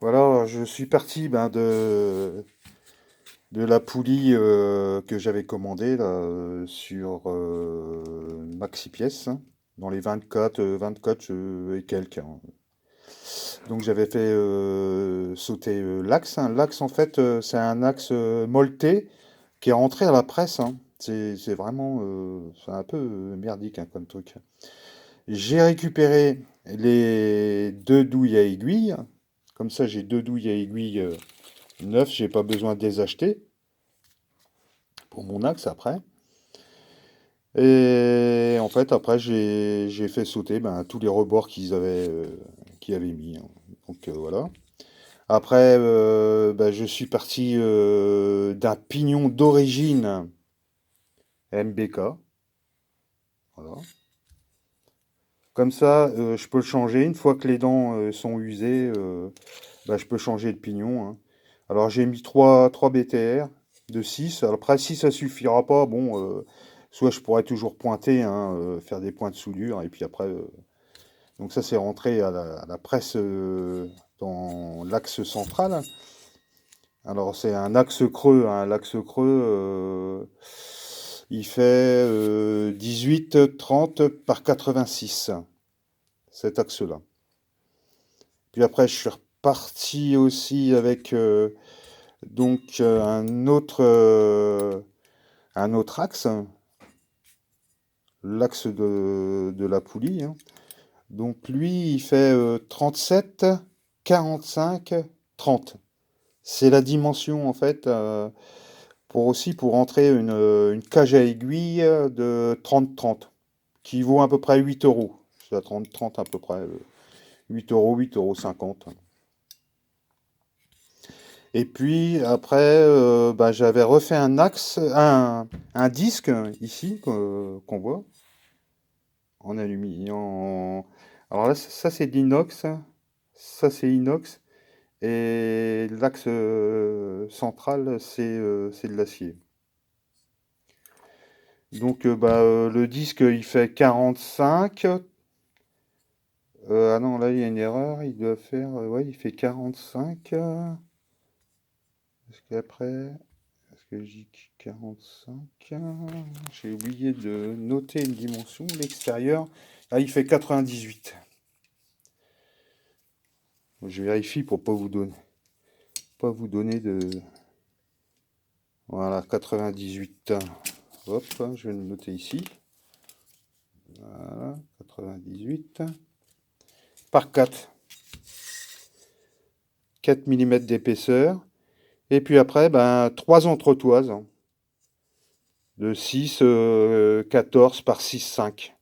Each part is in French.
Voilà, je suis parti de la poulie que j'avais commandée là, sur Maxi Pièces, hein, dans les 24 et quelques, hein. Donc j'avais fait sauter l'axe, hein. L'axe en fait c'est un axe molleté qui est rentré à la presse, hein. C'est vraiment c'est un peu merdique, hein, comme truc. J'ai récupéré les deux douilles à aiguilles. Comme ça j'ai deux douilles à aiguilles neuf, j'ai pas besoin de les acheter pour mon axe après. Et en fait, après, j'ai fait sauter tous les rebords qu'ils avaient mis, hein. Donc voilà. Après, je suis parti d'un pignon d'origine MBK. Voilà. Comme ça, je peux le changer. Une fois que les dents sont usées, je peux changer de pignon, hein. Alors j'ai mis trois BTR de 6. Alors après, si ça suffira pas, bon, soit je pourrais toujours pointer, hein, faire des pointes soudure, et puis après, donc ça c'est rentré à la presse dans l'axe central. Alors c'est un axe creux, hein. L'axe creux, il fait 18-30 par 86, cet axe-là. Puis après, je suis reparti aussi avec un autre axe, l'axe de la poulie, hein. Donc lui, il fait 37, 45, 30. C'est la dimension en fait pour entrer une cage à aiguille de 30-30 qui vaut à peu près 8 euros. C'est à 30-30 à peu près 8 euros, 8,50 €. Et puis après, j'avais refait un disque ici qu'on voit en aluminium. Alors là, ça c'est de l'inox, ça c'est inox, et l'axe central c'est de l'acier. Donc le disque il fait 45. Ah non, là il y a une erreur, il doit faire, ouais, il fait 45. Parce qu'après, est-ce que j'ai 45? J'ai oublié de noter une dimension. L'extérieur, ah, il fait 98. Je vérifie pour pas vous donner de. Voilà, 98. Hop, je vais le noter ici. Voilà, 98 par 4. 4 mm d'épaisseur. Et puis après, trois entretoises de 6, 14 par 6, 5.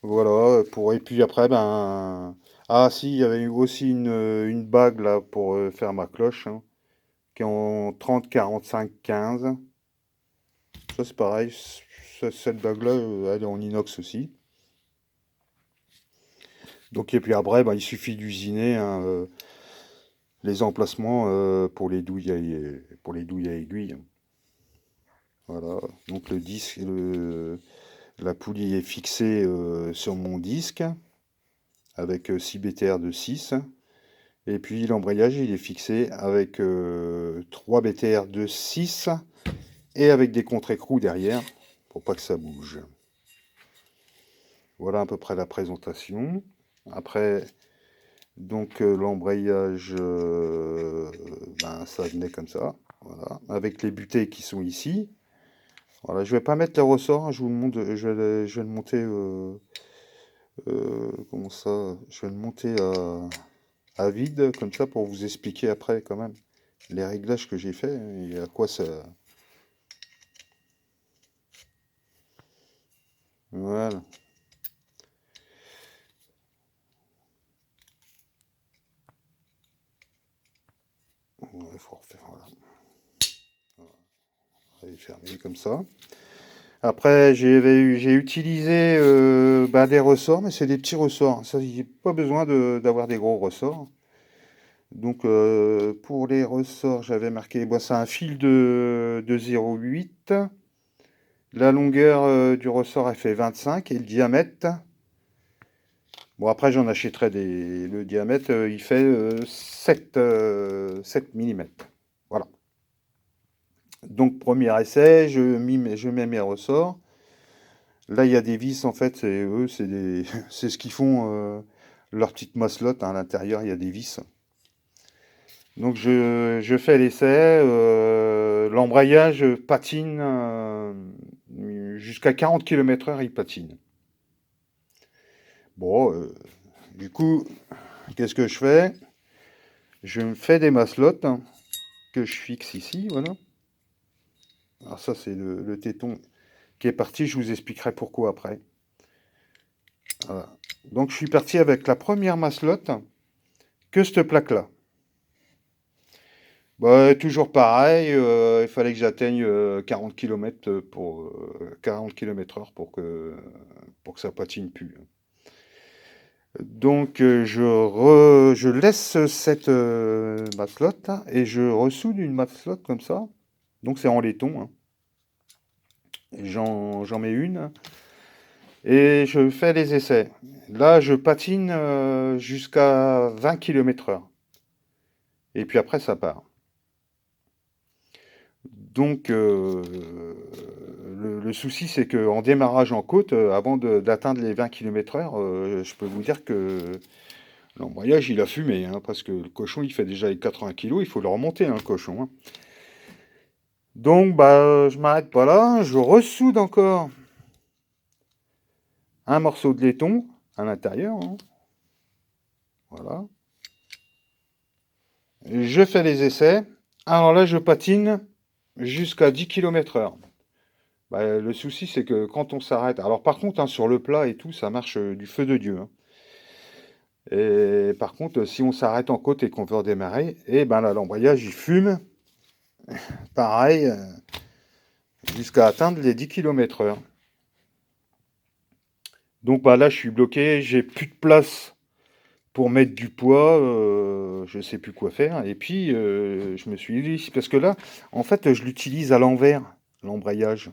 Voilà, et puis après, ah si, il y avait eu aussi une bague là pour faire ma cloche, hein, qui est en 30, 45, 15. Ça c'est pareil, cette bague-là, elle est en inox aussi. Donc et puis après, il suffit d'usiner, hein, les emplacements pour les douilles à aiguille. Voilà, donc la poulie est fixée sur mon disque avec 6 BTR de 6. Et puis l'embrayage, il est fixé avec 3 BTR de 6 et avec des contre-écrous derrière pour pas que ça bouge. Voilà à peu près la présentation. Après, donc l'embrayage, ça venait comme ça. Voilà, avec les butées qui sont ici. Voilà, je vais pas mettre les ressorts, hein, je vous le montre, je vais le monter. Comment ça? Je vais le monter à vide comme ça pour vous expliquer après quand même les réglages que j'ai fait et à quoi ça. Voilà. Il faut refaire. Voilà. On va fermer comme ça. Après, j'ai utilisé des ressorts, mais c'est des petits ressorts. Ça, il n'y a pas besoin d'avoir des gros ressorts. Donc, pour les ressorts, j'avais marqué, c'est un fil de 0,8. La longueur du ressort, elle fait 25 et le diamètre, Bon, après, j'en achèterai des. Le diamètre, il fait 7 millimètres. Voilà. Donc, premier essai, je mets mes ressorts. Là, il y a des vis, en fait, c'est eux, c'est des, c'est ce qu'ils font, leur petite maslotte, hein, à l'intérieur, il y a des vis. Donc, je fais l'essai. L'embrayage patine jusqu'à 40 km/h, il patine. Bon, du coup, qu'est-ce que je fais? Je me fais des maslottes, hein, que je fixe ici, voilà. Alors ça, c'est le téton qui est parti, je vous expliquerai pourquoi après. Voilà. Donc je suis parti avec la première maslotte, que cette plaque-là. Bah, toujours pareil, il fallait que j'atteigne 40 km pour 40 km/h pour que ça patine plus. Donc je laisse cette maslotte et je ressoude une maslotte comme ça. Donc c'est en laiton, hein. J'en mets une et je fais les essais. Là, je patine jusqu'à 20 km/h. Et puis après, ça part. Donc, le souci, c'est qu'en démarrage en côte, avant d'atteindre les 20 km/h, je peux vous dire que l'embrayage, il a fumé, hein, parce que le cochon, il fait déjà les 80 kilos, il faut le remonter, hein, le cochon, hein. Donc, bah, je m'arrête pas là, je ressoude encore un morceau de laiton à l'intérieur, hein. Voilà. Je fais les essais. Alors là, je patine jusqu'à 10 km/h. Bah, le souci, c'est que quand on s'arrête. Alors, par contre, hein, sur le plat et tout, ça marche du feu de Dieu, hein. Et par contre, si on s'arrête en côte et qu'on veut redémarrer, et ben là, l'embrayage, il fume, pareil, jusqu'à atteindre les 10 km/h. Donc bah, là, je suis bloqué, j'ai plus de place pour mettre du poids, je sais plus quoi faire. Et puis, je me suis dit, parce que là, en fait, je l'utilise à l'envers, l'embrayage.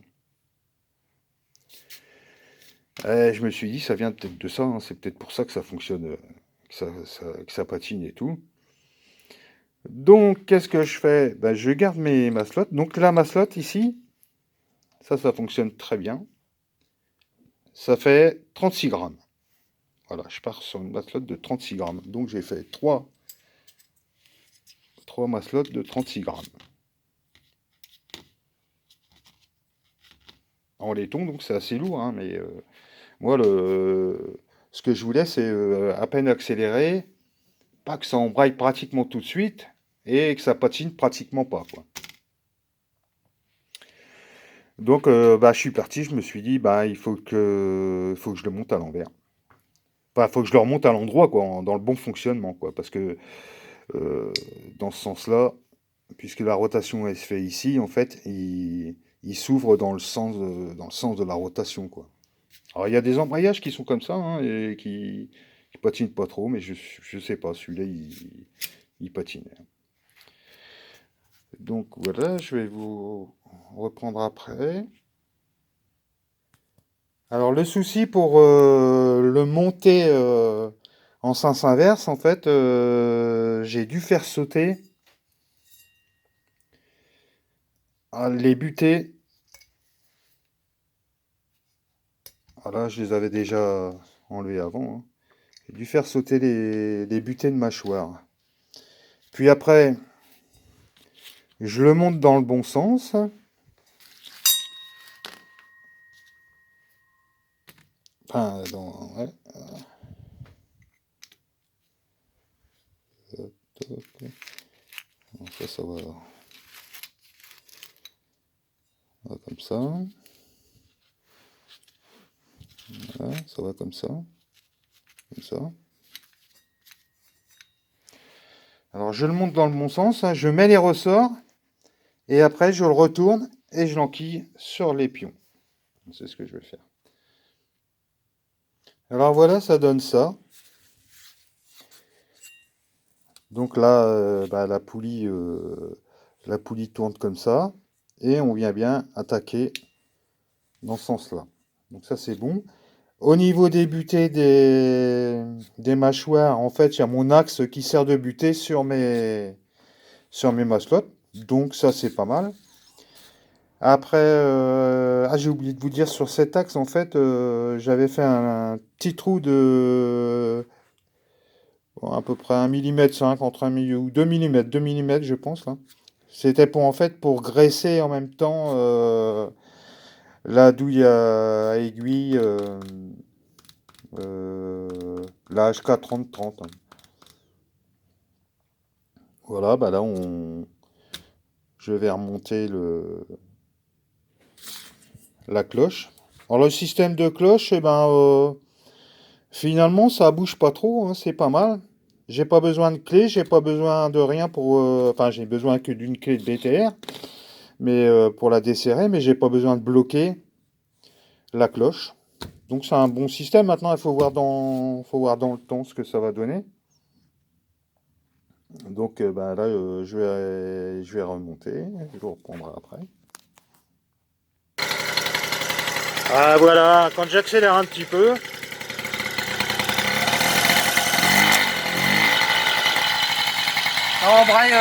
Je me suis dit, ça vient peut-être de ça, hein, c'est peut-être pour ça que ça fonctionne, que ça patine et tout. Donc, qu'est-ce que je fais? Ben, je garde ma slot. Donc, là, ma slot ici, ça fonctionne très bien. Ça fait 36 grammes. Voilà, je pars sur une maslot de 36 grammes. Donc, j'ai fait 3 maslots de 36 grammes. En laiton, donc c'est assez lourd, hein, mais moi, ce que je voulais, c'est à peine accélérer, pas que ça embraye pratiquement tout de suite, et que ça patine pratiquement pas, quoi. Donc, bah, je suis parti, je me suis dit, bah, faut que je le monte à l'envers. Enfin, il faut que je le remonte à l'endroit, quoi, dans le bon fonctionnement, quoi. Parce que euh, dans ce sens-là, puisque la rotation elle se fait ici, en fait, il s'ouvre dans le sens de la rotation, quoi. Alors, il y a des embrayages qui sont comme ça, hein, et qui patinent pas trop, mais je sais pas, celui-là, il patine. Donc voilà, je vais vous reprendre après. Alors le souci pour le monter en sens inverse, en fait, j'ai dû faire sauter les butées. Voilà, je les avais déjà enlevés avant, hein. J'ai dû faire sauter les butées de mâchoire. Puis après, je le monte dans le bon sens. Enfin, ouais. Non, ça va comme ça. Voilà, ça va comme ça. Comme ça. Alors je le monte dans le bon sens, hein, je mets les ressorts et après je le retourne et je l'enquille sur les pions. C'est ce que je vais faire. Alors voilà, ça donne ça. Donc là, bah, la poulie tourne comme ça et on vient bien attaquer dans ce sens-là. Donc ça c'est bon. Au niveau des butées des mâchoires, en fait, il y a mon axe qui sert de butée sur mes maslottes. Donc ça, c'est pas mal. Après, j'ai oublié de vous dire, sur cet axe, en fait, j'avais fait un petit trou de bon, à peu près 1,5 mm, entre 1 mm ou 2 millimètres, je pense, là. C'était pour, en fait, pour graisser en même temps la douille à aiguille, la HK 3030. Voilà, bah là, je vais remonter la cloche. Alors, le système de cloche, eh ben, finalement, ça bouge pas trop, hein, c'est pas mal. J'ai pas besoin de clé, j'ai pas besoin de rien pour. Enfin, j'ai besoin que d'une clé de BTR, mais pour la desserrer, mais j'ai pas besoin de bloquer la cloche. Donc c'est un bon système. Maintenant, il faut voir dans le temps ce que ça va donner. Donc bah, là, je vais remonter. Je vous reprendrai après. Ah voilà, quand j'accélère un petit peu, ça embraye